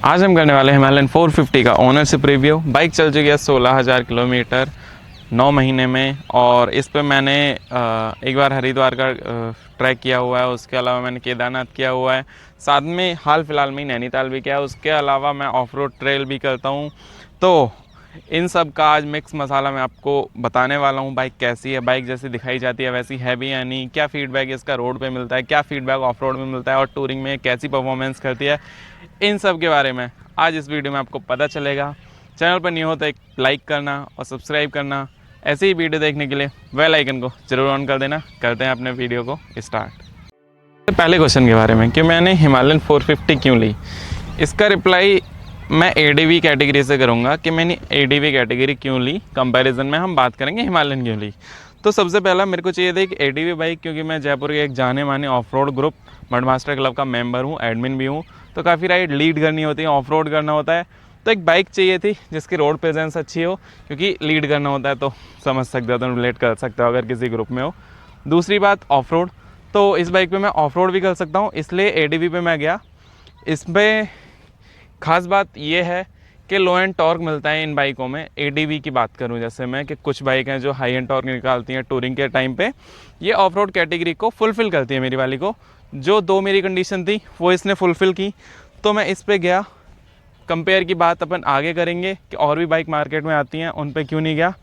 आज हम करने वाले हैं हिमालयन 450 का ओनरशिप रिव्यू। बाइक चल चुकी है 16,000 किलोमीटर 9 महीने में, और इस पे मैंने एक बार हरिद्वार का ट्रैक किया हुआ है। उसके अलावा मैंने केदारनाथ किया हुआ है, साथ में हाल फिलहाल में ही नैनीताल भी किया है। उसके अलावा मैं ऑफ रोड ट्रेल भी करता हूँ। तो इन सब का आज मिक्स मसाला मैं आपको बताने वाला हूँ। बाइक कैसी है, बाइक जैसी दिखाई जाती है वैसी है भी या नहीं, क्या फीडबैक इसका रोड पे मिलता है, क्या फीडबैक ऑफ रोड में मिलता है, और टूरिंग में कैसी परफॉर्मेंस करती है, इन सब के बारे में आज इस वीडियो में आपको पता चलेगा। चैनल पर न्यू हो तो एक लाइक करना और सब्सक्राइब करना। ऐसे ही वीडियो देखने के लिए बेल आइकन को जरूर ऑन कर देना। करते हैं अपने वीडियो को स्टार्ट। पहले क्वेश्चन के बारे में कि मैंने हिमालयन 450 क्यों ली, इसका रिप्लाई मैं एडीवी कैटेगरी से करूँगा कि मैंने एडीवी कैटेगरी क्यों ली। कंपैरिजन में हम बात करेंगे हिमालयन क्यों ली। तो सबसे पहला मेरे को चाहिए था एक एडीवी बाइक, क्योंकि मैं जयपुर के एक जाने माने of road group mud master club का मेंबर हूँ, एडमिन भी हूँ। तो काफ़ी राइड लीड करनी होती है, ऑफ रोड करना होता है। तो एक बाइक चाहिए थी जिसकी रोड प्रेजेंस अच्छी हो, क्योंकि लीड करना होता है तो समझ सकते हो, तो रिलेट कर सकते हो अगर किसी ग्रुप में हो। दूसरी बात ऑफ रोड, तो इस बाइक पे मैं ऑफ रोड भी कर सकता हूँ, इसलिए एडीवी पे मैं गया। इसमें ख़ास बात ये है कि लो एंड टॉर्क मिलता है इन बाइकों में। एडीवी की बात करूं जैसे मैं, कि कुछ बाइक हैं जो हाई एंड टॉर्क निकालती हैं टूरिंग के टाइम पे, ये ऑफ रोड कैटेगरी को फुलफ़िल करती है मेरी वाली को। जो दो मेरी कंडीशन थी वो इसने फुलफ़िल की, तो मैं इस पे गया। कंपेयर की बात अपन आगे करेंगे कि और भी बाइक मार्केट में आती हैं, उन पे क्यों नहीं गया।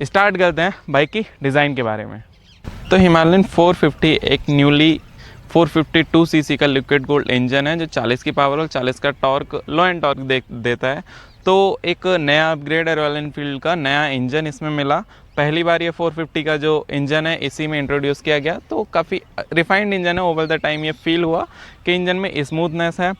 स्टार्ट करते हैं बाइक की डिज़ाइन के बारे में। तो हिमालयन 450 एक न्यूली 452 सीसी का लिक्विड गोल्ड इंजन है, जो 40 की पावर और 40 का टॉर्क, लो एंड टॉर्क देता है। तो एक नया अपग्रेड है, रॉयल एनफील्ड का नया इंजन इसमें मिला। पहली बार ये 450 का जो इंजन है इसी में इंट्रोड्यूस किया गया, तो काफ़ी रिफाइंड इंजन है। ओवर द टाइम ये फील हुआ कि इंजन में स्मूथनेस है।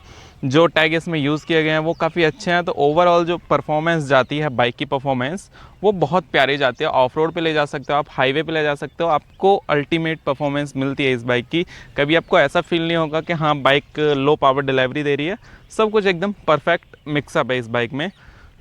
जो टैग इसमें यूज़ किए गए हैं वो काफ़ी अच्छे हैं। तो ओवरऑल जो परफॉर्मेंस जाती है बाइक की परफॉर्मेंस, वो बहुत प्यारी जाती है। ऑफ रोड पे ले जा सकते हो आप, हाईवे पे ले जा सकते हो, आपको अल्टीमेट परफॉर्मेंस मिलती है इस बाइक की। कभी आपको ऐसा फील नहीं होगा कि हाँ बाइक लो पावर डिलीवरी दे रही है। सब कुछ एकदम परफेक्ट मिक्सअप है इस बाइक में।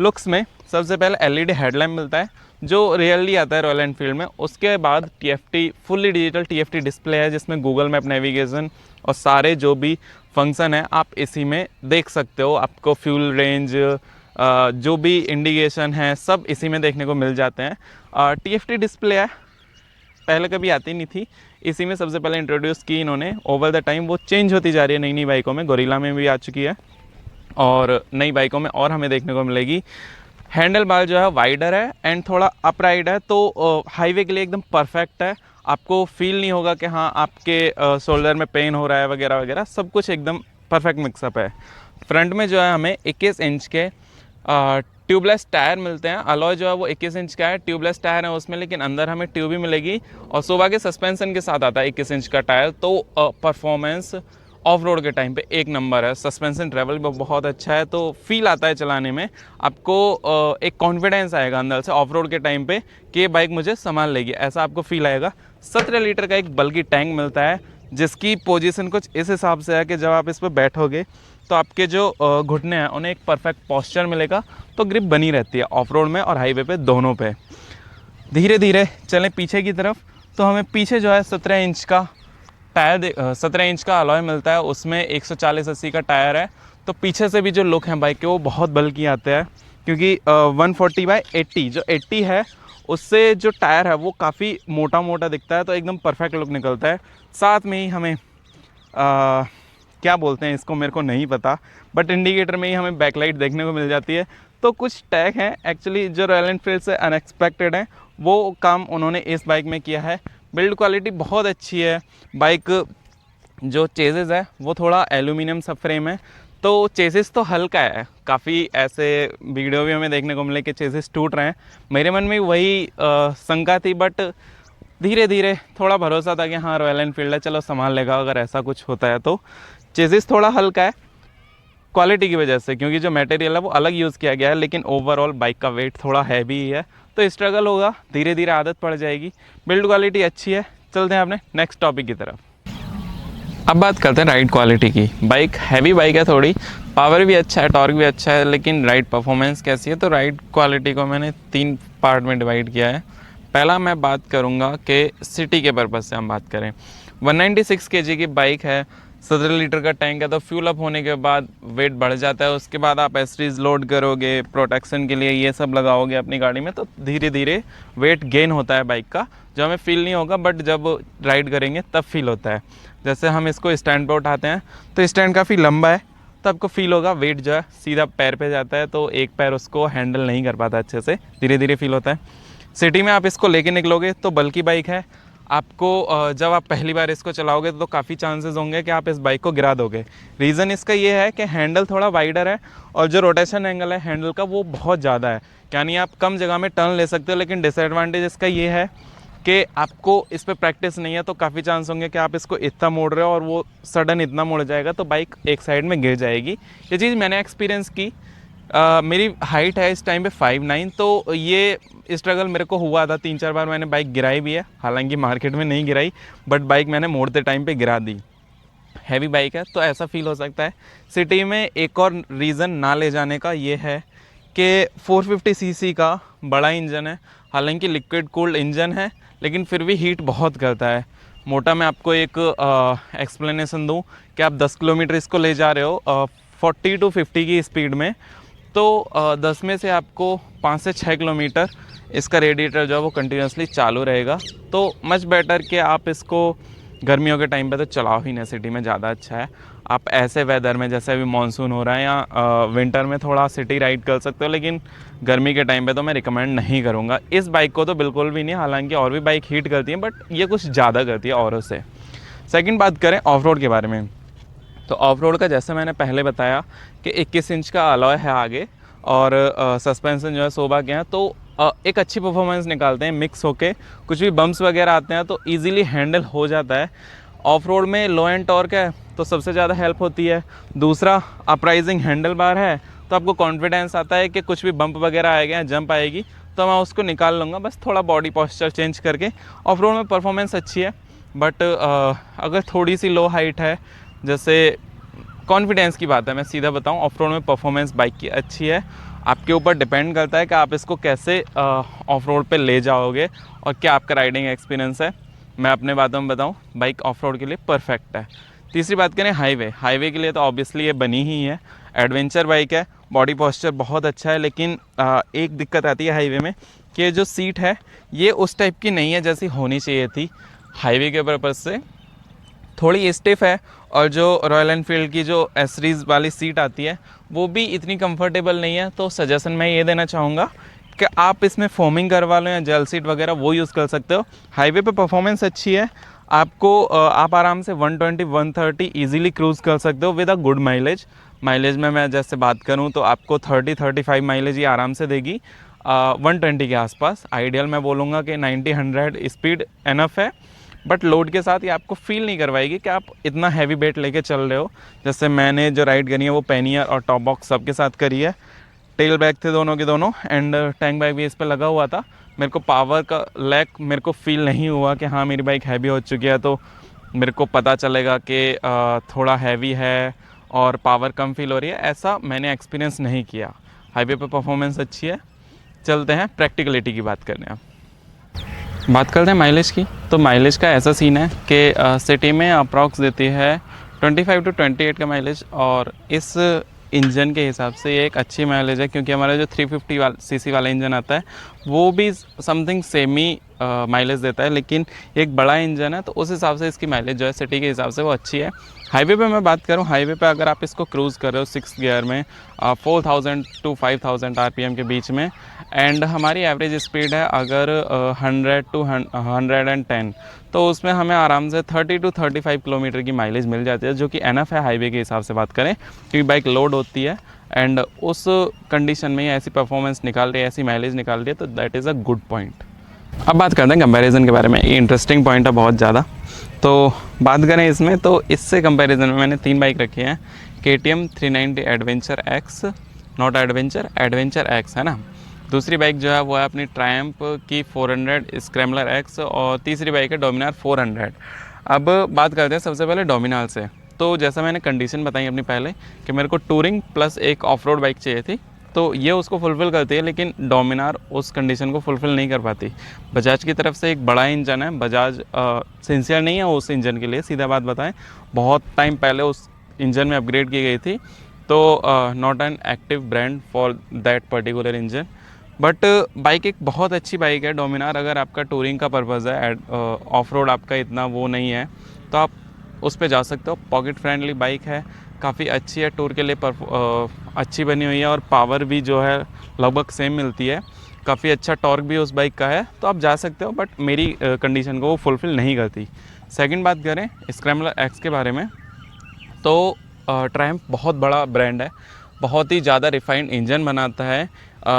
लुक्स में सबसे पहले एलईडी हेडलैम्प मिलता है, जो रियरली आता है रॉयल एनफील्ड में। उसके बाद TFT fully digital TFT display है, जिसमें गूगल मैप, नेविगेशन और सारे जो भी फंक्शन है आप इसी में देख सकते हो। आपको फ्यूल रेंज, जो भी इंडिकेशन है, सब इसी में देखने को मिल जाते हैं। टीएफटी डिस्प्ले है, पहले कभी आती नहीं थी, इसी में सबसे पहले इंट्रोड्यूस की इन्होंने। ओवर द टाइम वो चेंज होती जा रही है नई नई बाइकों में, गोरिल्ला में भी आ चुकी है और नई बाइकों में और हमें देखने को मिलेगी। हैंडल बार जो है वाइडर है एंड थोड़ा अपराइड है, तो हाईवे के लिए एकदम परफेक्ट है। आपको फील नहीं होगा कि हाँ आपके शोल्डर में पेन हो रहा है वगैरह वगैरह, सब कुछ एकदम परफेक्ट मिक्सअप है। फ्रंट में जो है हमें 21 इंच के ट्यूबलेस टायर मिलते हैं। अलॉय जो है वो 21 इंच का है, ट्यूबलेस टायर है उसमें, लेकिन अंदर हमें ट्यूब भी मिलेगी। और सोवा के सस्पेंशन के साथ आता है 21 इंच का टायर। तो परफॉर्मेंस ऑफ रोड के टाइम पे एक नंबर है। सस्पेंशन ट्रेवल भी बहुत अच्छा है, तो फील आता है चलाने में। आपको एक कॉन्फिडेंस आएगा अंदर से ऑफ रोड के टाइम पे कि ये बाइक मुझे संभाल लेगी, ऐसा आपको फील आएगा। 17 लीटर का एक बल्कि टैंक मिलता है, जिसकी पोजीशन कुछ इस हिसाब से है कि जब आप इस पर बैठोगे तो आपके जो घुटने हैं उन्हें एक परफेक्ट पोस्चर मिलेगा, तो ग्रिप बनी रहती है ऑफ रोड में और हाईवे पे दोनों पे। धीरे धीरे चलें पीछे की तरफ, तो हमें पीछे जो है 17 इंच का टायर, 17 इंच का अलॉय मिलता है। उसमें 140/80 का टायर है। तो पीछे से भी जो लुक है बाइक के वो बहुत बल्कि आते हैं, क्योंकि 140/80 जो 80 है उससे जो टायर है वो काफ़ी मोटा मोटा दिखता है, तो एकदम परफेक्ट लुक निकलता है। साथ में ही हमें क्या बोलते हैं इसको, मेरे को नहीं पता, बट इंडिकेटर में ही हमें बैकलाइट देखने को मिल जाती है। तो कुछ टैग हैं एक्चुअली जो रॉयल एनफील्ड से अनएक्सपेक्टेड हैं, वो काम उन्होंने इस बाइक में किया है। बिल्ड क्वालिटी बहुत अच्छी है। बाइक जो चेसिस है वो थोड़ा एल्यूमिनियम सब फ्रेम है, तो चेसिस तो हल्का है। काफ़ी ऐसे वीडियो भी हमें देखने को मिले कि चेसिस टूट रहे हैं। मेरे मन में वही शंका थी, बट धीरे धीरे थोड़ा भरोसा था कि हाँ रॉयल एनफील्ड है, चलो संभाल लेगा अगर ऐसा कुछ होता है तो। चेसिस थोड़ा हल्का है क्वालिटी की वजह से, क्योंकि जो मटेरियल है वो अलग यूज़ किया गया है, लेकिन ओवरऑल बाइक का वेट थोड़ा हैवी ही है, तो स्ट्रगल होगा, धीरे धीरे आदत पड़ जाएगी। बिल्ड क्वालिटी अच्छी है। चलते हैं अपने नेक्स्ट टॉपिक की तरफ। अब बात करते हैं राइड क्वालिटी की। बाइक हैवी बाइक है थोड़ी, पावर भी अच्छा है, टॉर्क भी अच्छा है, लेकिन राइड परफॉर्मेंस कैसी है, तो राइड क्वालिटी को मैंने 3 पार्ट में डिवाइड किया है। पहला मैं बात करूँगा कि सिटी के पर्पज़ से हम बात करें। 196 kg की बाइक है, 17 लीटर का टैंक है, तो फ्यूल अप होने के बाद वेट बढ़ जाता है। उसके बाद आप एस्ट्रीज लोड करोगे, प्रोटेक्शन के लिए ये सब लगाओगे अपनी गाड़ी में, तो धीरे धीरे वेट गेन होता है बाइक का, जो हमें फील नहीं होगा, बट जब राइड करेंगे तब फील होता है। जैसे हम इसको स्टैंड पे उठाते हैं तो स्टैंड काफ़ी लंबा है, तो आपको फील होगा वेट जो है सीधा पैर पे जाता है, तो एक पैर उसको हैंडल नहीं कर पाता अच्छे से, धीरे धीरे फील होता है। सिटी में आप इसको लेके निकलोगे तो बल्कि बाइक है, आपको जब आप पहली बार इसको चलाओगे तो काफ़ी चांसेस होंगे कि आप इस बाइक को गिरा दोगे। रीज़न इसका ये है कि हैंडल थोड़ा वाइडर है और जो रोटेशन एंगल है हैंडल का वो बहुत ज़्यादा है, यानी आप कम जगह में टर्न ले सकते हो। लेकिन डिसएडवांटेज इसका ये है कि आपको इस पर प्रैक्टिस नहीं है, तो काफ़ी चांस होंगे कि आप इसको इतना मोड़ रहे हो और वो सडन इतना मुड़ जाएगा तो बाइक एक साइड में गिर जाएगी। ये चीज़ मैंने एक्सपीरियंस की। मेरी हाइट है इस टाइम पे 5'9", तो ये स्ट्रगल मेरे को हुआ था। 3-4 बार मैंने बाइक गिराई भी है, हालांकि मार्केट में नहीं गिराई, बट बाइक मैंने मोड़ते टाइम पे गिरा दी। हैवी बाइक है तो ऐसा फील हो सकता है। सिटी में एक और रीज़न ना ले जाने का ये है कि 450 सीसी का बड़ा इंजन है, हालांकि लिक्विड कूल्ड इंजन है, लेकिन फिर भी हीट बहुत करता है। मोटा मैं आपको एक एक्सप्लेनेशन दूं कि आप 10 किलोमीटर इसको ले जा रहे हो 40 to 50 की स्पीड में, तो 10 में से आपको 5 से 6 किलोमीटर इसका रेडिएटर जो है वो कंटिन्यूसली चालू रहेगा। तो मच बेटर कि आप इसको गर्मियों के टाइम पे तो चलाओ ही ना, सिटी में ज़्यादा अच्छा है। आप ऐसे वेदर में, जैसे अभी मानसून हो रहा है या विंटर में, थोड़ा सिटी राइड कर सकते हो, लेकिन गर्मी के टाइम पे तो मैं रिकमेंड नहीं करूँगा इस बाइक को, तो बिल्कुल भी नहीं। हालांकि और भी बाइक हीट करती हैं, बट ये कुछ ज़्यादा करती है औरों से। सेकेंड बात करें ऑफ रोड के बारे में, तो ऑफ रोड का जैसे मैंने पहले बताया कि 21 इंच का अलॉय है आगे, और सस्पेंशन जो है सोबा के हैं, तो एक अच्छी परफॉर्मेंस निकालते हैं मिक्स होके। कुछ भी बम्प्स वगैरह आते हैं तो इजीली हैंडल हो जाता है। ऑफ रोड में लो एंड टॉर्क है तो सबसे ज़्यादा हेल्प होती है। दूसरा अपराइजिंग हैंडल बार है, तो आपको कॉन्फिडेंस आता है कि कुछ भी बम्प वगैरह आएगा, जंप आएगी तो मैं उसको निकाल लूँगा, बस थोड़ा बॉडी पोस्चर चेंज करके। ऑफ रोड में परफॉर्मेंस अच्छी है, बट अगर थोड़ी सी लो हाइट है, जैसे कॉन्फिडेंस की बात है, मैं सीधा बताऊं, ऑफ रोड में परफॉर्मेंस बाइक की अच्छी है। आपके ऊपर डिपेंड करता है कि आप इसको कैसे ऑफ रोड पे ले जाओगे और क्या आपका राइडिंग एक्सपीरियंस है। मैं अपने बातों में बताऊं, बाइक ऑफ रोड के लिए परफेक्ट है। तीसरी बात करें हाईवे के लिए, तो ऑब्वियसली ये बनी ही है, एडवेंचर बाइक है, बॉडी पोस्चर बहुत अच्छा है। लेकिन एक दिक्कत आती है हाईवे में कि जो सीट है ये उस टाइप की नहीं है जैसी होनी चाहिए थी। हाईवे के पर्पज़ से थोड़ी स्टिफ है, और जो रॉयल एनफील्ड की जो एसरीज वाली सीट आती है वो भी इतनी कंफर्टेबल नहीं है। तो सजेशन मैं ये देना चाहूँगा कि आप इसमें फोमिंग करवा लो या जेल सीट वगैरह वो यूज़ कर सकते हो। हाईवे पे परफॉर्मेंस अच्छी है, आपको आप आराम से 120-130 ईजिली क्रूज़ कर सकते हो with a good mileage. Mileage में मैं जैसे बात करूँ तो आपको 30-35 माइलेज ही आराम से देगी, 120 के आसपास। आइडियल मैं बोलूँगा कि 90-100 स्पीड एनफ है, बट लोड के साथ ये आपको फील नहीं करवाएगी कि आप इतना हैवी वेट लेके चल रहे हो। जैसे मैंने जो राइड करी है वो पैनियर और टॉप बॉक्स सबके साथ करी है। टेल बैग थे दोनों के दोनों, एंड टैंक बैग भी इस पर लगा हुआ था। मेरे को पावर का लैक मेरे को फील नहीं हुआ कि हाँ मेरी बाइक हैवी हो चुकी है तो मेरे को पता चलेगा कि थोड़ा हैवी है और पावर कम फील हो रही है, ऐसा मैंने एक्सपीरियंस नहीं किया। हाईवे पे परफॉर्मेंस अच्छी है। चलते हैं प्रैक्टिकलिटी की बात करने। बात करते हैं माइलेज की, तो माइलेज का ऐसा सीन है कि सिटी में अप्रॉक्स देती है 25 to 28 का माइलेज, और इस इंजन के हिसाब से ये एक अच्छी माइलेज है, क्योंकि हमारा जो 350 सीसी वाला इंजन आता है वो भी समथिंग सेमी माइलेज देता है, लेकिन एक बड़ा इंजन है तो उस हिसाब से इसकी माइलेज जो है सिटी के हिसाब से वो अच्छी है। हाईवे पे मैं बात करूँ, हाईवे पे अगर आप इसको क्रूज़ कर रहे हो 6 गियर में 4000 to 5000 आरपीएम के बीच में, एंड हमारी एवरेज स्पीड है अगर 100 to 110, तो उसमें हमें आराम से 30 to 35 किलोमीटर की माइलेज मिल जाती है, जो कि एनफ है हाईवे के हिसाब से बात करें, क्योंकि बाइक लोड होती है एंड उस कंडीशन में ऐसी परफॉर्मेंस निकाल रही है, ऐसी माइलेज निकाल रही है, तो that is a good point. अब बात करते हैं कंपैरिजन के बारे में, ये इंटरेस्टिंग पॉइंट है बहुत ज़्यादा। तो बात करें इसमें, तो इससे कंपैरिजन में मैंने 3 बाइक रखी हैं। KTM 390 adventure x, not adventure x है ना। दूसरी बाइक जो है वो है अपनी ट्रायम्फ की 400 स्क्रैम्बलर एक्स, और तीसरी बाइक है डोमिनार 400। अब बात करते हैं सबसे पहले डोमिनार से। तो जैसा मैंने कंडीशन बताई अपनी पहले कि मेरे को टूरिंग प्लस एक ऑफ रोड बाइक चाहिए थी, तो ये उसको फुलफ़िल करती है, लेकिन डोमिनार उस कंडीशन को फुलफ़िल नहीं कर पाती। बजाज की तरफ से एक बड़ा इंजन है, बजाज सिंसियर नहीं है उस इंजन के लिए, सीधा बात बताएं, बहुत टाइम पहले उस इंजन में अपग्रेड की गई थी, तो not an active brand for that particular engine. But bike एक बहुत अच्छी बाइक है डोमिनार। अगर आपका टूरिंग का पर्पज़ है, ऑफ रोड आपका इतना वो नहीं है, तो आप उस पे जा सकते हो। पॉकेट फ्रेंडली बाइक है, काफ़ी अच्छी है, टूर के लिए अच्छी बनी हुई है, और पावर भी जो है लगभग सेम मिलती है। काफ़ी अच्छा टॉर्क भी उस बाइक का है, तो आप जा सकते हो, बट मेरी कंडीशन को वो फुलफ़िल नहीं करती। सेकंड बात करें स्क्रैम्बलर एक्स के बारे में, तो ट्रायम्फ बहुत बड़ा ब्रांड है, बहुत ही ज़्यादा रिफाइंड इंजन बनाता है।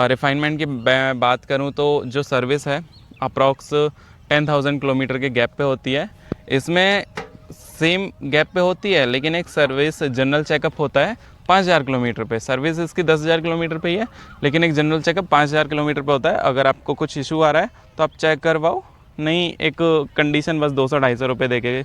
रिफाइनमेंट की मैं बात करूँ तो जो सर्विस है अप्रॉक्स 10,000 किलोमीटर के गैप पे होती है। इसमें सेम गैप पे होती है, लेकिन एक सर्विस जनरल चेकअप होता है 5,000 किलोमीटर पे। सर्विस इसकी 10,000 किलोमीटर पे ही है, लेकिन एक जनरल चेकअप 5,000 किलोमीटर पे होता है। अगर आपको कुछ इशू आ रहा है तो आप चेक करवाओ, नहीं एक कंडीशन बस 200-250 रुपये दे के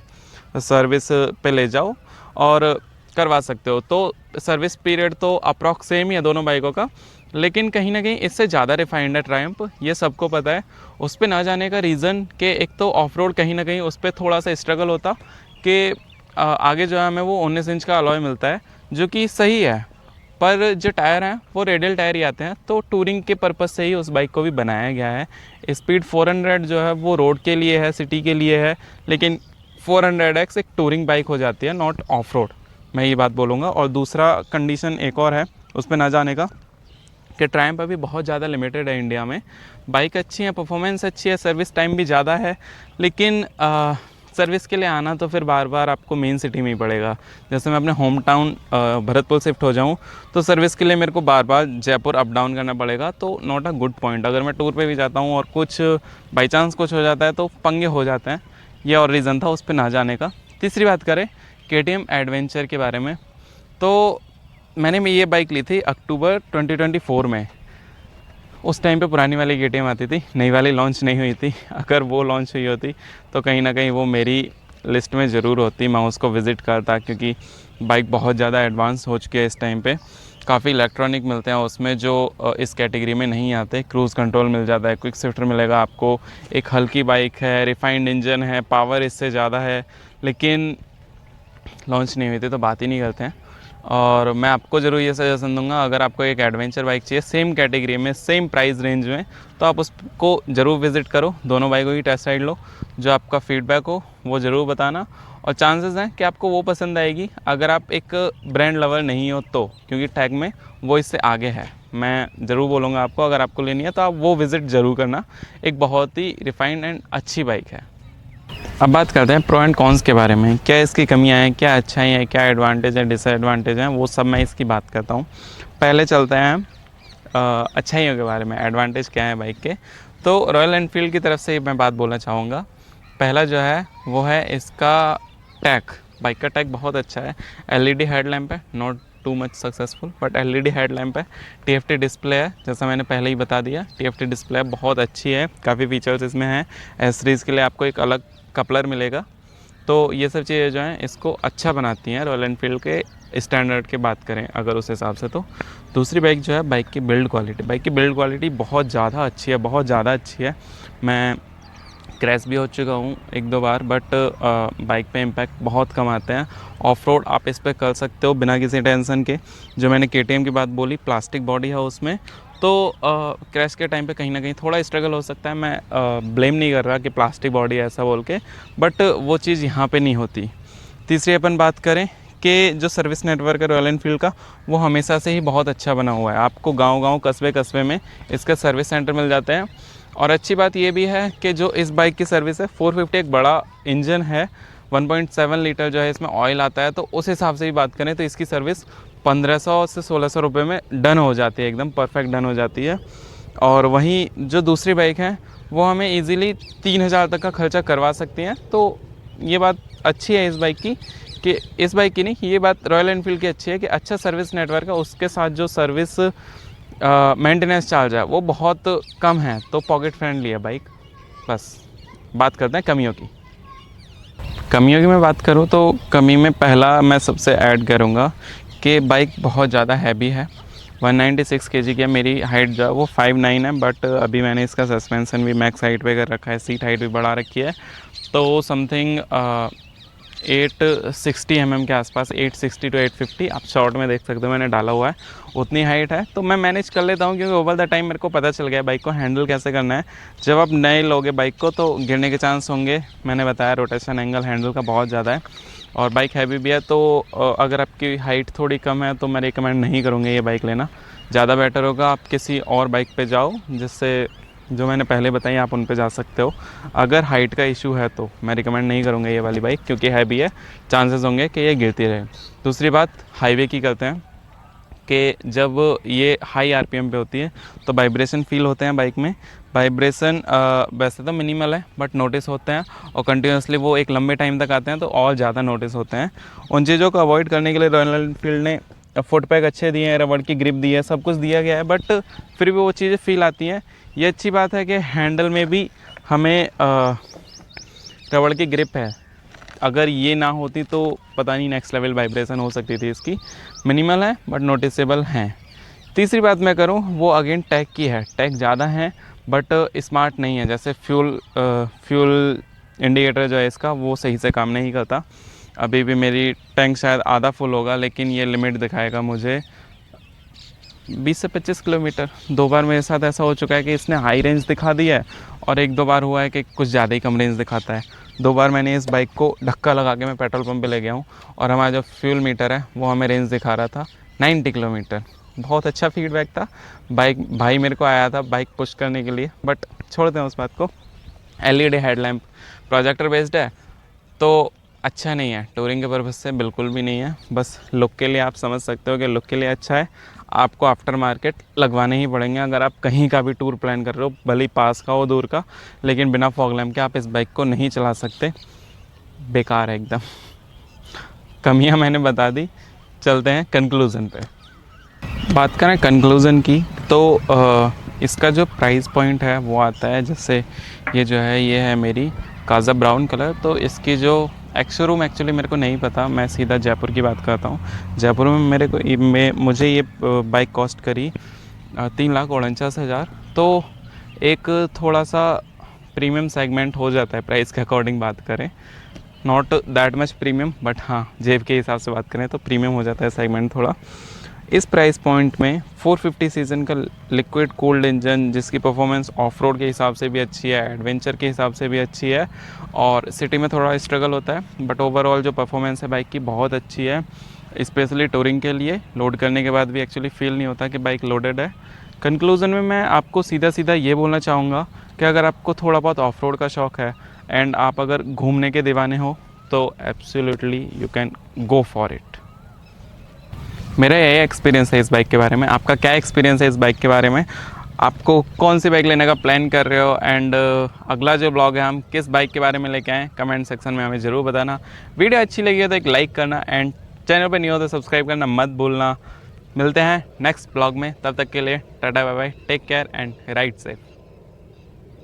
सर्विस पे ले जाओ और करवा सकते हो। तो सर्विस पीरियड तो अप्रॉक्स सेम ही है दोनों बाइकों का, लेकिन कहीं ना कहीं इससे ज़्यादा रिफाइंड है ट्रायम्फ, ये सबको पता है। उस पर ना जाने का रीज़न कि एक तो ऑफ रोड कहीं ना कहीं उस पर थोड़ा सा स्ट्रगल होता कि आगे जो है हमें वो 19 इंच का अलॉय मिलता है, जो कि सही है, पर जो टायर हैं वो रेडियल टायर ही आते हैं। तो टूरिंग के पर्पज़ से ही उस बाइक को भी बनाया गया है। स्पीड 400 जो है वो रोड के लिए है, सिटी के लिए है, लेकिन 400X एक टूरिंग बाइक हो जाती है, नॉट ऑफ रोड, मैं ये बात बोलूँगा। और दूसरा कंडीशन एक और है उस पर ना जाने का, कि ट्रायम्फ अभी बहुत ज़्यादा लिमिटेड है इंडिया में। बाइक अच्छी है, परफॉर्मेंस अच्छी है, सर्विस टाइम भी ज़्यादा है, लेकिन सर्विस के लिए आना तो फिर बार बार आपको मेन सिटी में ही पड़ेगा। जैसे मैं अपने होम टाउन भरतपुर शिफ्ट हो जाऊँ तो सर्विस के लिए मेरे को बार बार जयपुर अप डाउन करना पड़ेगा, तो नॉट अ गुड पॉइंट। अगर मैं टूर पे भी जाता हूँ और कुछ बाई चांस कुछ हो जाता है तो पंगे हो जाते हैं, ये और रीज़न था उस पर ना जाने का। तीसरी बात करें KTM एडवेंचर के बारे में, तो मैंने ये बाइक ली थी अक्टूबर 2024 में। उस टाइम पे पुरानी वाली KTM आती थी, नई वाली लॉन्च नहीं हुई थी। अगर वो लॉन्च हुई होती तो कहीं ना कहीं वो मेरी लिस्ट में ज़रूर होती, मैं उसको विज़िट करता, क्योंकि बाइक बहुत ज़्यादा एडवांस हो चुकी है इस टाइम पे। काफ़ी इलेक्ट्रॉनिक मिलते हैं उसमें जो इस कैटेगरी में नहीं आते। क्रूज़ कंट्रोल मिल जाता है, क्विक शिफ्टर मिलेगा आपको, एक हल्की बाइक है, रिफाइंड इंजन है, पावर इससे ज़्यादा है, लेकिन लॉन्च नहीं हुई थी तो बात ही नहीं करते हैं। और मैं आपको ज़रूर ये सजेशन दूंगा, अगर आपको एक एडवेंचर बाइक चाहिए सेम कैटेगरी में, सेम प्राइस रेंज में, तो आप उसको ज़रूर विज़िट करो, दोनों बाइकों की टेस्ट राइड लो, जो आपका फीडबैक हो वो ज़रूर बताना। और चांसेस हैं कि आपको वो पसंद आएगी अगर आप एक ब्रांड लवर नहीं हो तो, क्योंकि टैग में वो इससे आगे है। मैं ज़रूर बोलूँगा आपको, अगर आपको लेनी है तो आप वो विज़िट ज़रूर करना, एक बहुत ही रिफाइंड एंड अच्छी बाइक है। अब बात करते हैं प्रो एंड कॉन्स के बारे में, क्या इसकी कमियां हैं, क्या अच्छाई हैं, क्या एडवांटेज है, डिसएडवांटेज हैं, वो सब मैं इसकी बात करता हूँ। पहले चलते हैं अच्छाइयों के बारे में, एडवांटेज क्या है बाइक के। तो रॉयल एनफील्ड की तरफ से मैं बात बोलना चाहूँगा। पहला जो है वो है इसका टैग। बाइक का टैग बहुत अच्छा है। LED हेडलैम्प है, not too much successful, but LED headlamp है। TFT डिस्प्ले है, जैसा मैंने पहले ही बता दिया, TFT डिस्प्ले बहुत अच्छी है, काफ़ी फीचर्स इसमें हैं। एसेसरीज़ के लिए आपको एक अलग कपलर मिलेगा, तो ये सब चीज़ें जो हैं इसको अच्छा बनाती हैं रॉयल एनफील्ड के स्टैंडर्ड के बात करें अगर उस हिसाब से। तो दूसरी बाइक जो है, बाइक की बिल्ड क्वालिटी बहुत ज़्यादा अच्छी है, बहुत ज़्यादा अच्छी है। मैं क्रैश भी हो चुका हूँ 1-2 बार, बट बाइक पे इम्पैक्ट बहुत कम आते हैं। ऑफ रोड आप इस पर कर सकते हो बिना किसी टेंशन के। जो मैंने KTM की बात बोली, प्लास्टिक बॉडी है उसमें, तो क्रैश के टाइम पे कहीं ना कहीं थोड़ा स्ट्रगल हो सकता है। मैं ब्लेम नहीं कर रहा कि प्लास्टिक बॉडी ऐसा बोल के, बट वो चीज़ यहाँ पे नहीं होती। तीसरी अपन बात करें कि जो सर्विस नेटवर्क है रॉयल एनफील्ड का, वो हमेशा से ही बहुत अच्छा बना हुआ है। आपको गांव-गांव, कस्बे-कस्बे में इसका सर्विस सेंटर मिल जाते हैं। और अच्छी बात ये भी है कि जो इस बाइक की सर्विस है, 450 एक बड़ा इंजन है, 1.7 लीटर जो है इसमें ऑयल आता है, तो उस हिसाब से भी बात करें तो इसकी सर्विस 1500 से 1600 रुपये में डन हो जाती है, एकदम परफेक्ट डन हो जाती है। और वहीं जो दूसरी बाइक है वो हमें इजीली 3000 तक का खर्चा करवा सकती हैं। तो ये बात अच्छी है इस बाइक की, कि इस बाइक की नहीं, ये बात रॉयल एनफील्ड की अच्छी है कि अच्छा सर्विस नेटवर्क है, उसके साथ जो सर्विस मेंटेनेंस चार्ज है वो बहुत कम है, तो पॉकेट फ्रेंडली है बाइक। बस बात करते हैं कमियों की मैं बात करूँ तो कमी में पहला मैं सबसे ऐड करूँगा कि बाइक बहुत ज़्यादा हैवी है। 196 kg की है। मेरी हाइट जो है वो 5'9" है, बट अभी मैंने इसका सस्पेंसन भी मैक्स हाइट पे कर रखा है, सीट हाइट भी बढ़ा रखी है, तो समथिंग 860 के आसपास, 860 to 850 आप शॉर्ट में देख सकते हो मैंने डाला हुआ है, उतनी हाइट है। तो मैं मैनेज कर लेता हूँ, क्योंकि ओवर द टाइम मेरे को पता चल गया बाइक को हैंडल कैसे करना है। जब आप नए लोगे बाइक को तो गिरने के चांस होंगे, मैंने बताया रोटेशन एंगल हैंडल का बहुत ज़्यादा है, और बाइक हैवी भी है। तो अगर आपकी हाइट थोड़ी कम है तो मैं रिकमेंड नहीं करूँगा ये बाइक लेना। ज़्यादा बेटर होगा आप किसी और बाइक पे जाओ, जिससे जो मैंने पहले बताई आप उन पे जा सकते हो। अगर हाइट का इशू है तो मैं रिकमेंड नहीं करूँगा ये वाली बाइक, क्योंकि हैवी है, चांसेस होंगे कि ये गिरती रहे। दूसरी बात हाईवे की करते हैं कि जब ये हाई आरपीएम पे होती है तो वाइब्रेशन फील होते हैं बाइक में। वाइब्रेशन वैसे तो मिनिमल है बट नोटिस होते हैं, और कंटिन्यूसली वो एक लंबे टाइम तक आते हैं तो और ज़्यादा नोटिस होते हैं। उन चीज़ों को अवॉइड करने के लिए रॉयल एनफील्ड ने फुट पैक अच्छे दिए हैं, रबड़ की ग्रिप दी है, सब कुछ दिया गया है, बट फिर भी वो चीज़ें फील आती हैं। ये अच्छी बात है कि हैंडल में भी हमें रबड़ की ग्रिप है, अगर ये ना होती तो पता नहीं नेक्स्ट लेवल वाइब्रेशन हो सकती थी इसकी। मिनिमल है बट नोटिसेबल हैं। तीसरी बात मैं करूँ वो अगेन टैग की है। टैग ज़्यादा है बट स्मार्ट नहीं है, जैसे फ्यूल इंडिकेटर जो है इसका वो सही से काम नहीं करता। अभी भी मेरी टैंक शायद आधा फुल होगा, लेकिन ये लिमिट दिखाएगा मुझे 20 से 25 किलोमीटर। 2 बार मेरे साथ ऐसा हो चुका है कि इसने हाई रेंज दिखा दी है, और 1-2 बार हुआ है कि कुछ ज़्यादा ही कम रेंज दिखाता है। 2 बार मैंने इस बाइक को धक्का लगा के मैं पेट्रोल पंप पे ले गया हूँ, और हमारा जो फ्यूल मीटर है वो हमें रेंज दिखा रहा था 90 किलोमीटर। बहुत अच्छा फीडबैक था। भाई मेरे को आया था बाइक पुश करने के लिए, बट छोड़ते हैं उस बात को। LED हेडलैम्प प्रोजेक्टर बेस्ड है तो अच्छा नहीं है, टूरिंग के पर्पज़ से बिल्कुल भी नहीं है। बस लुक के लिए आप समझ सकते हो कि लुक के लिए अच्छा है। आपको आफ्टर मार्केट लगवाने ही पड़ेंगे अगर आप कहीं का भी टूर प्लान कर रहे हो, भले ही पास का हो दूर का, लेकिन बिना फॉग लैम्प के आप इस बाइक को नहीं चला सकते, बेकार है एकदम। कमियां मैंने बता दी, चलते हैं कंक्लूज़न पे। बात करें कंक्लूज़न की तो इसका जो प्राइस पॉइंट है वो आता है, जैसे ये जो है ये है मेरी काज़ा ब्राउन कलर। तो इसकी जो शोरूम एक्चुअली मेरे को नहीं पता, मैं सीधा जयपुर की बात करता हूँ। जयपुर में मुझे ये बाइक कॉस्ट करी 3,49,000। तो एक थोड़ा सा प्रीमियम सेगमेंट हो जाता है प्राइस के अकॉर्डिंग बात करें, not that much premium, but हाँ जेब के हिसाब से बात करें तो प्रीमियम हो जाता है सेगमेंट थोड़ा। इस प्राइस पॉइंट में 450 सीजन का लिक्विड कूल्ड इंजन, जिसकी परफॉर्मेंस ऑफ रोड के हिसाब से भी अच्छी है, एडवेंचर के हिसाब से भी अच्छी है, और सिटी में थोड़ा स्ट्रगल होता है, बट ओवरऑल जो परफॉर्मेंस है बाइक की बहुत अच्छी है। स्पेशली टूरिंग के लिए लोड करने के बाद भी एक्चुअली फील नहीं होता कि बाइक लोडेड है। कंक्लूज़न में मैं आपको सीधा सीधा ये बोलना चाहूँगा कि अगर आपको थोड़ा बहुत ऑफ रोड का शौक़ है एंड आप अगर घूमने के दीवाने हो तो absolutely you can go for it. मेरा यही एक्सपीरियंस है इस बाइक के बारे में। आपका क्या एक्सपीरियंस है इस बाइक के बारे में? आपको कौन सी बाइक लेने का प्लान कर रहे हो, एंड अगला जो ब्लॉग है हम किस बाइक के बारे में लेके आएँ, कमेंट सेक्शन में हमें ज़रूर बताना। वीडियो अच्छी लगी हो तो एक लाइक करना, एंड चैनल पर नहीं हो तो सब्सक्राइब करना मत भूलना। मिलते हैं नेक्स्ट ब्लॉग में, तब तक के लिए tata bye bye, take care and ride safe.